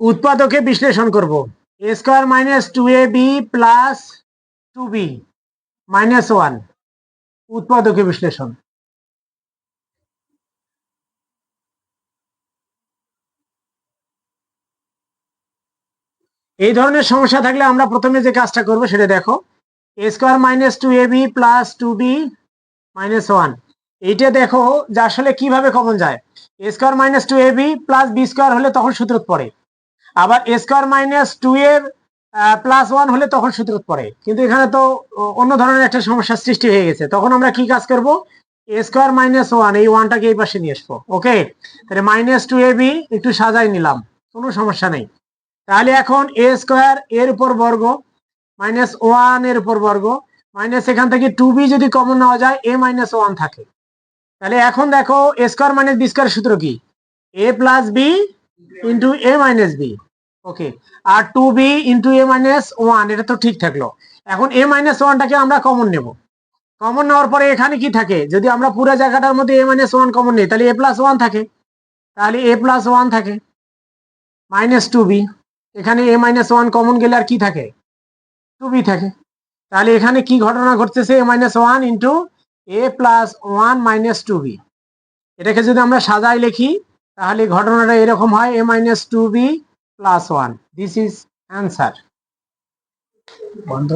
উৎপাদকে বিশ্লেষণ করব। A square minus 2ab plus 2b minus 1 উৎপাদকে বিশ্লেষণ। এই ধরনের সমস্যা থাকলে আমরা প্রথমে যে কাজটা করব সেটা দেখো। A square minus 2ab plus 2b minus 1, এইটা দেখো যে আসলে কিভাবে কমন যায়। A square minus 2ab plus B square হলে তখন সূত্রত পড়ে, আবার এ স্কোয়ার মাইনাস 2a প্লাস 1 হলে তখন সূত্রত পড়ে। কিন্তু এখানে তো অন্য ধরনের একটা সমস্যার সৃষ্টি হয়ে গেছে, তখন আমরা কি কাজ করব, এ স্কোয়ার মাইনাস 1 এই 1টাকে এই পাশে নিয়ে আসবো। ওকে, তাহলে মাইনাস 2ab একটু সাজাই নিলাম, কোনো সমস্যা নেই। তাহলে এখন এ স্কোয়ার এর উপর বর্গ মাইনাস 1 এর উপর বর্গ মাইনাস এখান থেকে 2b যদি কমন নেওয়া যায় a মাইনাস 1 থাকে। তাহলে এখন দেখো A square minus B square সূত্র কি, a plus B into A minus B. Okay, আর 2b ইন্টু এ মাইনাস 1, এটা তো ঠিক থাকলো। এখন এ মাইনাস 1টাকে আমরা কমন নেব। কমন নেওয়ার পরে এখানে কি থাকে, যদি আমরা পুরো জায়গাটার মধ্যে এ মাইনাস 1 কমন নিই তাহলে এ প্লাস 1 থাকে, তাহলে এ প্লাস 1 থাকে মাইনাস 2b। এখানে এ মাইনাস 1 কমন গেলে আর কি থাকে, 2b থাকে। তাহলে এখানে কি ঘটনা ঘটতেছে, এ মাইনাস 1 ইন্টু এ প্লাস 1 মাইনাস 2b। এটাকে যদি আমরা সাজাই লিখি তাহলে ঘটনাটা এরকম হয়, a minus 2b plus 1। This is answer. বন্ধ।